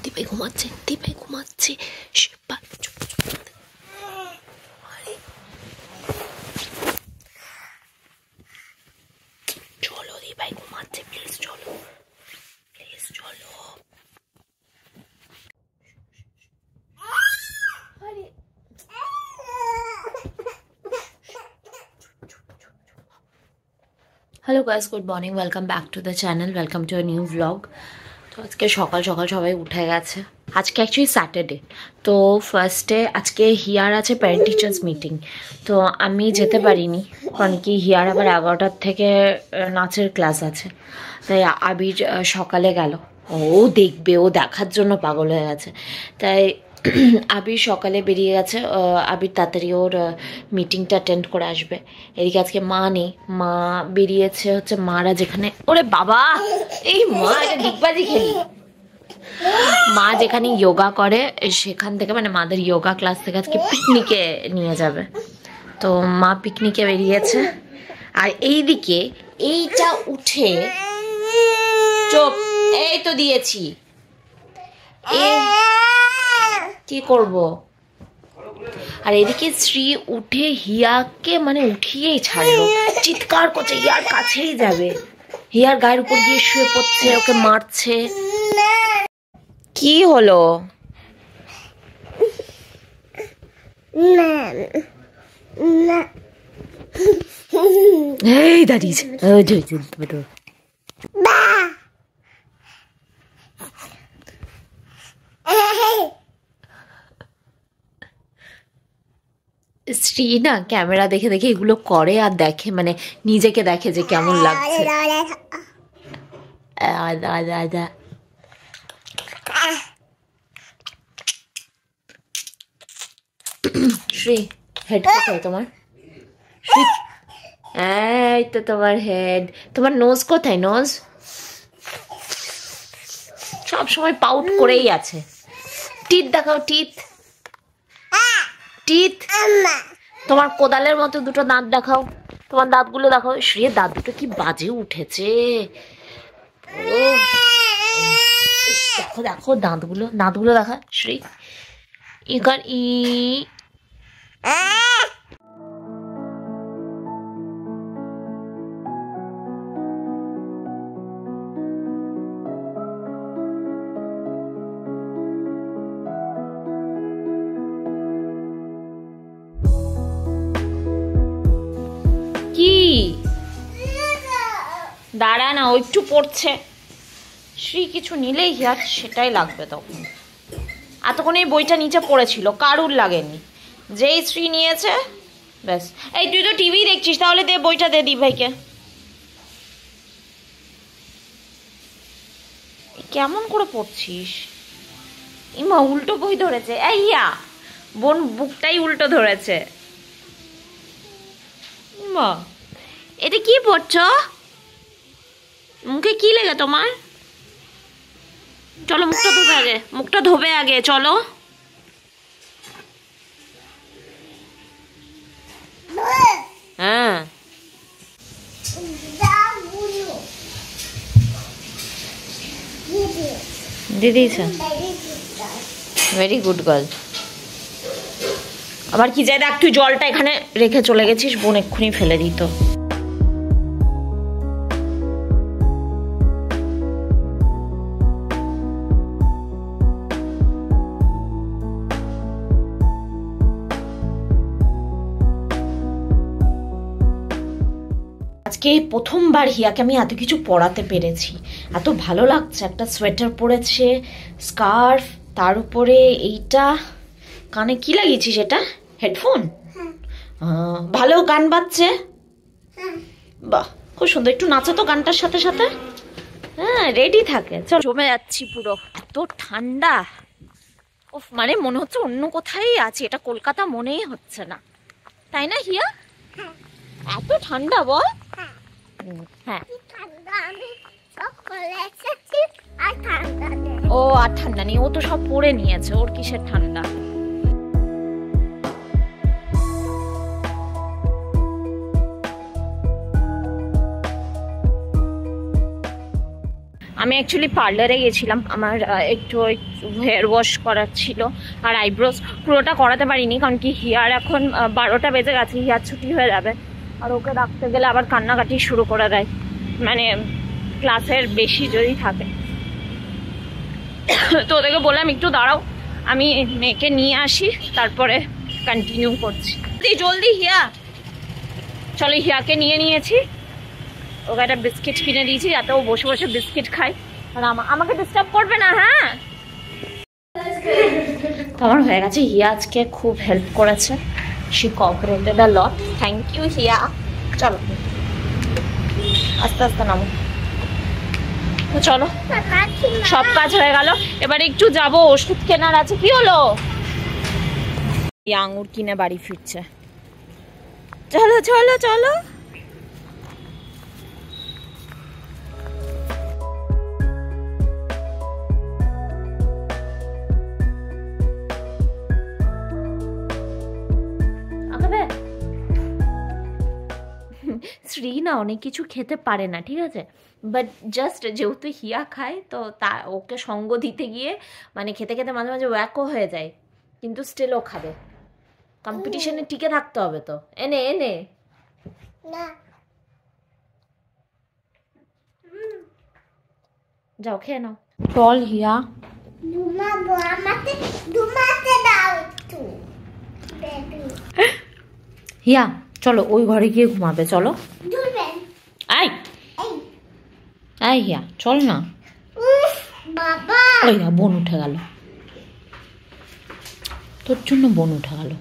দীপাই ঘুমাচ্ছে, দীপাই ঘুমাচ্ছে। চলো দীপাই ঘুমাচ্ছে, প্লিজ চলো, প্লিজ চলো। Hello guys, good morning, welcome back to the channel, welcome to a new blog. তো আজকে সকাল সকাল সবাই উঠে গেছে। আজকে অ্যাকচুয়ালি স্যাটারডে, তো ফার্স্টে আজকে হিয়ার আছে প্যারেন্ট টিচার্স মিটিং। তো আমি যেতে পারিনি, কারণ কি হিয়ার আবার 11টার থেকে নাচের ক্লাস আছে। তাই আবির সকালে গেল, ও দেখবে, ও দেখার জন্য পাগল হয়ে গেছে। তাই আবির সকালে বেরিয়ে গেছে। আবির তাড়াতাড়ি ওর মিটিংটা অ্যাটেন্ড করে আসবে। এদিকে আজকে মা নেই, মা বেরিয়েছে হচ্ছে মারা যেখানে, ওরে বাবা এই মা এটা ডিগবাজি খেলি, মা যেখানে যোগা করে সেখান থেকে, মানে মাদের যোগা ক্লাস থেকে আজকে পিকনিকে নিয়ে যাবে। তো মা পিকনিকে বেরিয়েছে। আর এইদিকে এইটা উঠে চোখ, এই তো দিয়েছি, কি করব। আর এদিকে শ্রী উঠে হিয়াকে মানে উঠিয়েই ছাড়লো, চিৎকার করছে হিয়ার কাছেই যাবে, হিয়ার গায়ের উপর গিয়ে শুয়ে পড়ছে, ওকে মারছে। কি হলো? এই দাঁড়িয়েছে, শ্রী না ক্যামেরা দেখে দেখে এগুলো করে, আর দেখে মানে নিজেকে দেখে যে কেমন লাগছে। শ্রী হেড কোথায় তোমার? শ্রী, এই তো তোমার হেড। তোমার নোজ কোথায়? নোজ সব সময় পাউট করেই আছে। টিথ দেখাও, টিথ, টিথ। তোমার কোদালের মতো দুটো দাঁত দেখাও, তোমার দাঁতগুলো দেখাও। শ্রী দাঁত দুটো কি বাজে উঠেছে, দেখো দেখো দাঁতগুলো, দাঁতগুলো দেখা শ্রী। ইকার ই দাঁড়া না, ও একটু পড়ছে। শ্রী কিছু নিলেই হিয়ার সেটাই লাগবে তখন। এতক্ষণ এই বইটা নিচে পড়েছিল, কারুর লাগেনি, যেই শ্রী নিয়েছে ব্যাস। এই তুই তো টিভি দেখছিস, তাহলে দে বইটা, দে দি ভাইকে। কেমন করে পড়ছিস? ইমা উল্টো বই ধরেছে, এই ইয়া বোন বুকটাই উল্টো ধরেছে। ইমা এটা কি পড়ছ? মুখে কি লেগে তোমার? চলো মুখটা ধোবে আগে, মুখটা ধোবে আগে, চলো। হ্যাঁ দিদি, ভেরি গুড গার্ল। আবার কি যায় দেখ, তুই জলটা এখানে রেখে চলে গেছিস, বোন এক্ষুনি ফেলে দিত। আজকে প্রথমবার হিয়াকে আমি এত কিছু পরাতে পেরেছি, এত ভালো লাগছে। একটা সোয়েটার পরেছে, স্কার্ফ, তার উপরে এইটা, কানে কি লাগিয়েছিস? এটা হেডফোন? ভালো গান বাজছে, বাহ খুব সুন্দর। একটু নাচো তো গানটার সাথে সাথে। হ্যাঁ রেডি থাকে, চল। জমে যাচ্ছি পুরো, এত ঠান্ডা, ওফ, মানে মনে হচ্ছে অন্য কোথায় আছি, এটা কলকাতা মনেই হচ্ছে না, তাই না হিয়া? এত ঠান্ডা বল। হ্যাঁ ও আর ঠান্ডা নেই, ও তো সব পরে নিয়েছে, ওর কিসের ঠান্ডা। আমি অ্যাকচুয়ালি পার্লারে গেছিলাম, আমার একটু হেয়ার ওয়াশ করার ছিল আর আইব্রোস পুরোটা করাতে পারিনি, কারণ কি হিয়ার এখন 12টা বেজে গেছে, হিয়ার ছুটি হয়ে যাবে। আর ওকে রাখতে গেলে আবার কান্নাকাটি শুরু করে দেয়, মানে ক্লাসের বেশি যদি থাকে। তো ওদেরকে বললাম একটু দাঁড়াও, আমি মেয়েকে নিয়ে আসি, তারপরে কন্টিনিউ করছি। জলদি হিয়া, চলো হিয়াকে নিয়ে নিয়েছি, ওকে একটা বিস্কিট কিনে দিয়েছি যাতে ও বসে বসে বিস্কিট খায়, আর আমাকে ডিস্টার্ব করবে না। হ্যাঁ, আমার হয়ে গেছে। হিয়া আজকে খুব হেল্প করেছে, she cooperated a lot, thank you Hiya. চলো আস্তে আস্তে নামো। তো চলো, সব কাজ হয়ে গেল, এবার একটু যাব, ওষুধ কেনার আছে। কি হলো? আঙুর কিনে বাড়ি ফিরছে। চলো চলো চলো। শ্রী না অনেক কিছু খেতে পারে না, ঠিক আছে, বাট জাস্ট যেহেতু হিয়া খায় তো তা ওকে সঙ্গ দিতে গিয়ে মানে খেতে খেতে মাঝে মাঝে ওয়াকও হয়ে যায়, কিন্তু স্টিল ও খাবে। কম্পিটিশনে টিকে থাকতে হবে তো। এনে এনে যাও খেয়ে নাও। চল হিয়া, হিয়া চলো ওই ঘরে গিয়ে ঘুমাবে। চলো আই আই হিয়া, চল না। ওই না, বোন উঠে গেল, তোর জন্য বোন উঠে গেল।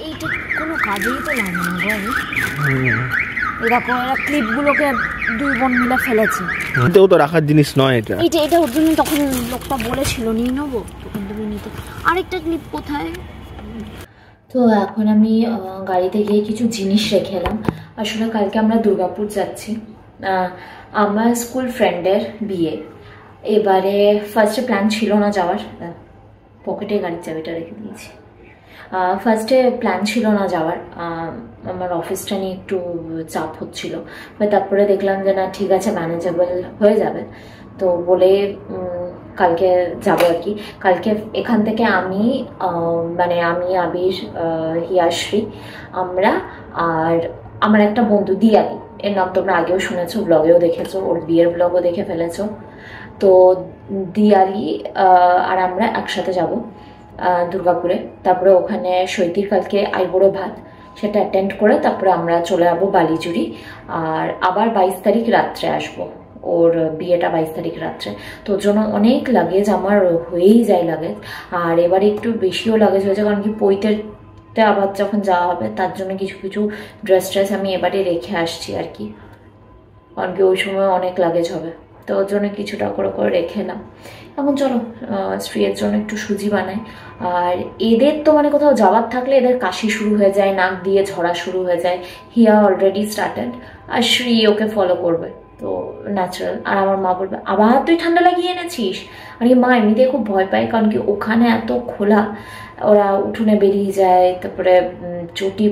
এইটা কোনো কাজেই তো লাগে না গো। এরকম এরা ক্লিপগুলোকে দুই বোন মিলে ফেলেছে, এটাও তো রাখার জিনিস নয় এটা। এটা ওর জন্য তখন লোকটা বলেছিল নিয়ে নেবো, তখন তুমি নিতে। আরেকটা ক্লিপ কোথায়? তো এখন আমি গাড়িতে গিয়ে কিছু জিনিস রেখে এলাম। আসলে কালকে আমরা দুর্গাপুর যাচ্ছি, আমার স্কুল ফ্রেন্ডের বিয়ে। এবারে ফার্স্টে প্ল্যান ছিল না যাওয়ার, পকেটে গাড়ির চাবিটা রেখে দিয়েছি। ফার্স্টে প্ল্যান ছিল না যাওয়ার, আমার অফিসটা নিয়ে একটু চাপ হচ্ছিল, বাট তারপরে দেখলাম যে না ঠিক আছে, ম্যানেজেবল হয়ে যাবে, তো বলে কালকে যাবো আর কি। কালকে এখান থেকে আমি আমি আবির, হিয়াশ্রী, আমরা আর আমার একটা বন্ধু দিয়ালি, এর নাম তোমরা আগেও শুনেছো, ব্লগেও দেখেছো, ওর বিয়ের ব্লগও দেখে ফেলেছো। তো দিয়ালি আর আমরা একসাথে যাব দুর্গাপুরে। তারপরে ওখানে সৈতির কালকে আইবুড়ো ভাত, সেটা অ্যাটেন্ড করে তারপরে আমরা চলে যাবো বালিচুরি। আর আবার 22 তারিখ রাত্রে আসবো, ওর বিয়েটা 22 তারিখ রাত্রে। তো ওর জন্য অনেক লাগেজ আমার হয়েই যায় লাগেজ, আর এবারে একটু বেশিও লাগেজ হয়েছে, কারণ কি পৈতেতে আবার যখন যাওয়া হবে তার জন্য কিছু কিছু ড্রেস আমি এবারে রেখে আসছি আর কি, কারণ কি ওই সময় অনেক লাগেজ হবে, তো ওর জন্য কিছুটা করে করে রেখে এলাম। এখন চলো স্ত্রীর জন্য একটু সুজি বানাই। আর এদের তো মানে কোথাও যাওয়ার থাকলে এদের কাশি শুরু হয়ে যায়, নাক দিয়ে ঝরা শুরু হয়ে যায়। হিয়া অলরেডি স্টার্টেড, আর শ্রী ওকে ফলো করবে, তো ন্যাচারাল। আর আমার মা বলবে আবার তুই ঠান্ডা লাগিয়ে এনেছিস, আর মা এমনিতে খুব ভয় পায়, কারণ কি ওখানে এত খোলা, ওরা উঠোনে বেরিয়ে যায়, তারপরে চটি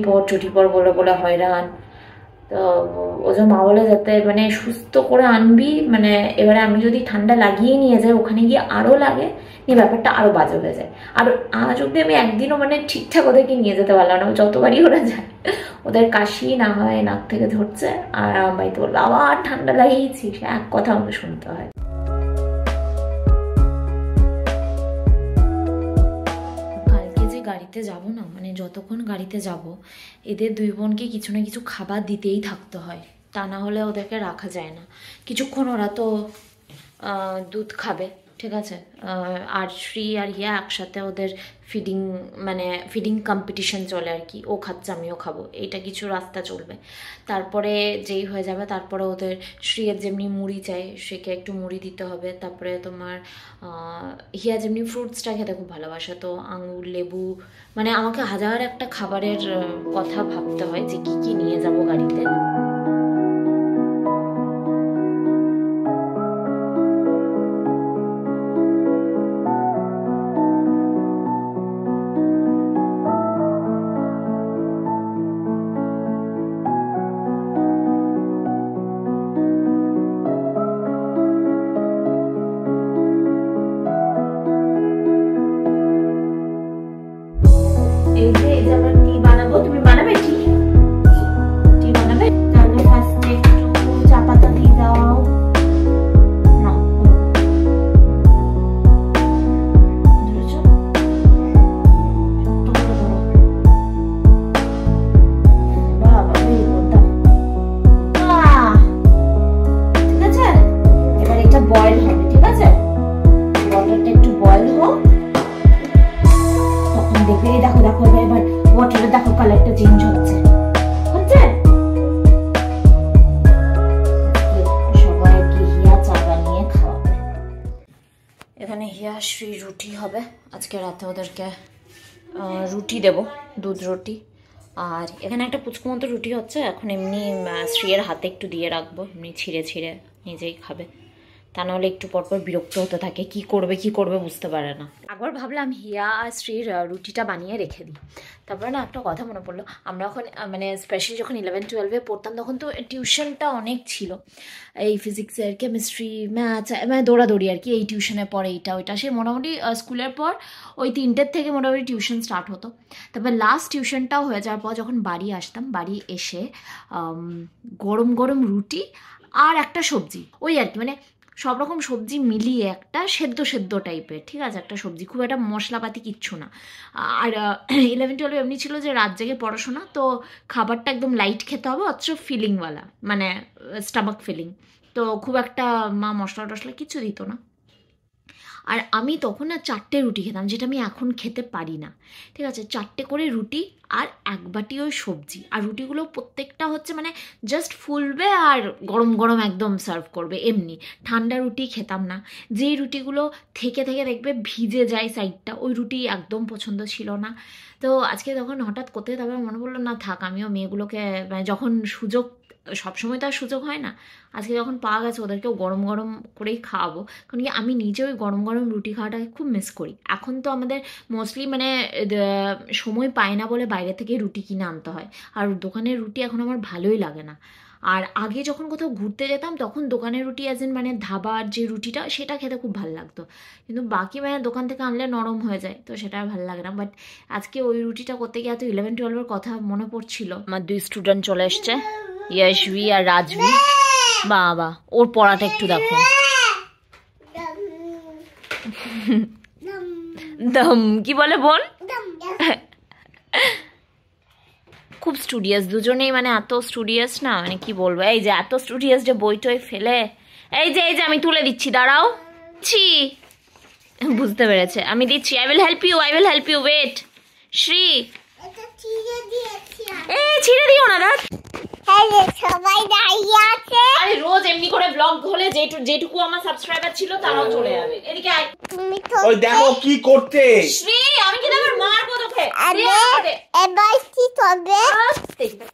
পর বলে বলে হয়রান। তো ও যে মা বলে যাতে মানে সুস্থ করে আনবি, মানে এবারে আমি যদি ঠান্ডা লাগিয়ে নিয়ে যাই ওখানে গিয়ে আরো লাগে, নিয়ে ব্যাপারটা আরো বাজে হয়ে যায়। আর আজ অব্দি আমি একদিনও মানে ঠিকঠাক ওদেরকে নিয়ে যেতে পারলাম না, যতবারই ওরা যায় ওদের কাশি না হয়, নাক থেকে ধরছে, আর আমার বাড়িতে বলবো আবার ঠান্ডা লাগিয়েছিস, এক কথা আমাকে শুনতে হয়। গাড়িতে যাব না, মানে যতক্ষণ গাড়িতে যাব এদের দুই বোনকে কিছু না কিছু খাবার দিতেই থাকতে হয়, তা না হলে ওদেরকে রাখা যায় না। কিছুক্ষণ ওরা তো দুধ খাবে, ঠিক আছে, আর শ্রী আর হিয়া একসাথে ওদের ফিডিং কম্পিটিশন চলে আর কি, ও খাচ্ছে আমিও খাবো, এইটা কিছু রাস্তা চলবে। তারপরে যেই হয়ে যাবে তারপরে ওদের শ্রীয়ের যেমনি মুড়ি চাই, শ্রীকে একটু মুড়ি দিতে হবে। তারপরে তোমার হিয়া যেমনি ফ্রুটসটা খেতে খুব ভালোবাসে, তো আঙুর, লেবু, মানে আমাকে হাজার একটা খাবারের কথা ভাবতে হয় যে কি কি নিয়ে যাব গাড়িতে। এই যে আমরা টি বানাবো, তুমি বানাবে টি বানাবে? তাহলে ফার্স্টে একটু চা পাতা দিয়ে দাও। না ধরেছো? বাবা রে বলতাম ঠিক আছে। এবার এটা বয়েল হবে, ঠিক আছে? ওয়াটারটা একটু বয়েল হোক, তখন দেখবে। দেখো দেখো এবার ওয়াটারে দেখো কালারটা চেঞ্জ হচ্ছে হচ্ছে। সবাইকে হিয়া চা বানিয়ে খাওয়াবে। এখানে হিয়া শ্রী রুটি হবে আজকে রাতে, ওদেরকে রুটি দেব, দুধ রুটি। আর এখানে একটা পুচকু মতো রুটি হচ্ছে, এখন এমনি শ্রীয়ের হাতে একটু দিয়ে রাখবো, এমনি ছিঁড়ে ছিঁড়ে নিজেই খাবে। তা নাহলে একটু পরপর বিরক্ত হতে থাকে, কি করবে বুঝতে পারে না। একবার ভাবলাম হিয়া আর শ্রীর রুটিটা বানিয়ে রেখে দিই। তারপরে না একটা কথা মনে পড়লো, আমরা যখন মানে স্পেশালি যখন 11-12 পড়তাম তখন তো টিউশনটা অনেক ছিল, এই ফিজিক্সের, কেমিস্ট্রি, ম্যাথস, মানে দৌড়াদৌড়ি আর কি। এই টিউশনের পর এইটা ওইটা, সে মোটামুটি স্কুলের পর ওই 3টের থেকে মোটামুটি টিউশন স্টার্ট হতো। তারপর লাস্ট টিউশনটাও হয়ে যাওয়ার পর যখন বাড়ি আসতাম, বাড়ি এসে গরম গরম রুটি আর একটা সবজি, ওই আর কি, মানে সব রকম সবজি মিলিয়ে একটা সেদ্ধ সেদ্ধ টাইপের, ঠিক আছে, একটা সবজি, খুব একটা মশলাপাতি কিচ্ছু না। আর 11-12 এমনি ছিল যে রাত জেগে পড়াশোনা, তো খাবারটা একদম লাইট খেতে হবে, অথচ ফিলিংওয়ালা, মানে স্টামাক ফিলিং। তো খুব একটা মা মশলা টশলা কিছু দিত না। আর আমি তখন না 4টে রুটি খেতাম, যেটা আমি এখন খেতে পারি না, ঠিক আছে। 4টে করে রুটি আর 1 বাটি ওই সবজি। আর রুটিগুলো প্রত্যেকটা হচ্ছে মানে জাস্ট ফুলবে আর গরম গরম একদম সার্ভ করবে, এমনি ঠান্ডা রুটি খেতাম না। যেই রুটিগুলো থেকে থেকে দেখবে ভিজে যায় সাইডটা, ওই রুটি একদম পছন্দ ছিল না। তো আজকে তখন হঠাৎ করতে তারপরে মনে পড়লো না থাক, আমিও মেয়েগুলোকে মানে যখন সুযোগ, সবসময় তো আর সুযোগ হয় না, আজকে যখন পাওয়া গেছে ওদেরকেও গরম গরম করেই খাওয়াবো। কারণ কি আমি নিজে ওই গরম গরম রুটি খাওয়াটাকে খুব মিস করি। এখন তো আমাদের মোস্টলি মানে সময় পায় না বলে বাইরে থেকে রুটি কিনে আনতে হয়, আর দোকানের রুটি এখন আমার ভালোই লাগে না। আর আগে যখন কোথাও ঘুরতে যেতাম তখন দোকানের রুটি অ্যাজ ইন মানে ধাবার যে রুটিটা, সেটা খেতে খুব ভালো লাগতো, কিন্তু বাকি মানে দোকান থেকে আনলে নরম হয়ে যায়, তো সেটা আর ভালো লাগে না। বাট আজকে ওই রুটিটা করতে গিয়ে এত 11-12 কথা মনে পড়ছিল। আমার 2 স্টুডেন্ট চলে এসছে, ইয়াশভি আর রাজভি। বাবা ওর পড়াটা একটু দেখো, দম কি বলে বোন, খুব স্টুডিয়াস দুজনেই, মানে এত স্টুডিয়াস না, মানে কি বলবো, এই যে এত স্টুডিয়াস যে বই টই ফেলে, এই যে আমি তুলে দিচ্ছি, দাঁড়াও, ছি, বুঝতে পেরেছে, আমি দিচ্ছি, I will help you, wait. শ্রী ছিঁড়ে দিও না দাঁত। সবাই দাঁড়িয়ে আছে, আরে রোজ এমনি করে ব্লগ হলে যেটুকু আমার সাবস্ক্রাইবার ছিল তারাও চলে যাবে। এদিকে আয়, ওই দেখো কি করতে। শ্রী আমি কি এবার মারবো তোকে, এবার কি করবে?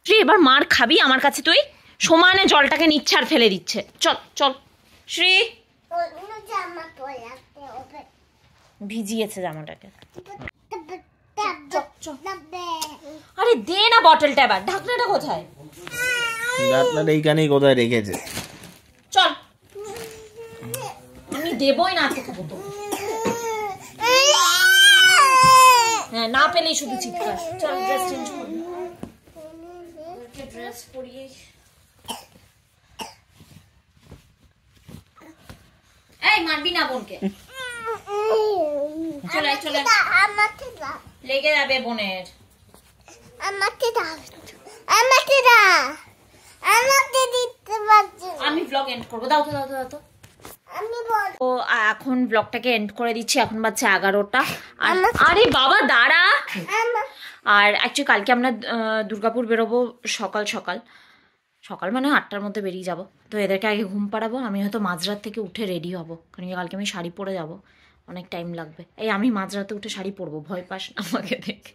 শ্রী এবার মার খাবি আমার কাছে, তুই সমানে জলটাকে নিচ্ছে আর ফেলে দিচ্ছে। চল চল শ্রী, ভিজিয়েছে জামাটাকে। আরে দে না বটলটা, এবার ঢাকনাটা কোথায়? ঢাকনাটা এইখানেই কোথায় রেখেছে। চল, আমি দেবই না তোকে বোতল। হ্যাঁ না পেলেই শুধু চিৎকার। চল ড্রেস চেঞ্জ করবি, ড্রেস পরিয়ে। এই মারবি না বোনকে, চলে চলে, লেগে যাবে বোনের। আমি ব্লগ এন্ড করবো, দাও তো। ও এখন ব্লগটাকে এন্ড করে দিচ্ছি, এখন বাজছে 11টা। আরে বাবা দাঁড়া। আর অ্যাকচুয়ালি কালকে আমরা দুর্গাপুর বেরোবো সকাল সকাল মানে 8টার মধ্যে বেরিয়ে যাব। তো এদেরকে আগে ঘুম পাড়াবো, আমি হয়তো মাঝরাত থেকে উঠে রেডি হব, কারণ কালকে আমি শাড়ি পরে যাব, অনেক টাইম লাগবে। এই আমি মাঝরাতে উঠে শাড়ি পরবো, ভয় পাস না আমাকে দেখে।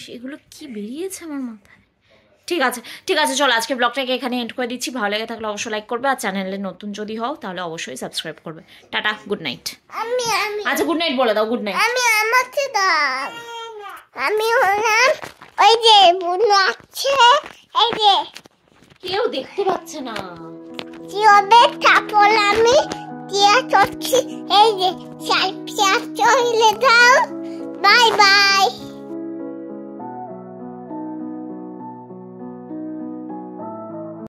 সেগুলো কি বেরিয়েছে আমার মাথায়। ঠিক আছে চলো আজকে ব্লগটাকে এখানে এন্ড করে দিচ্ছি। ভালো লেগে থাকলে অবশ্যই লাইক করবে, আর চ্যানেলে নতুন যদি হও তাহলে অবশ্যই সাবস্ক্রাইব করবে। Tata, good night. আচ্ছা গুড নাইট বলে দাও, গুড নাইট। আমি হলাম ওই যে বুনু আছে, এই যে কেউ দেখতে পাচ্ছে না, কি হবে তারপর আমি টিয়া চলছি, এই যে চাল চলে দাও। Bye bye.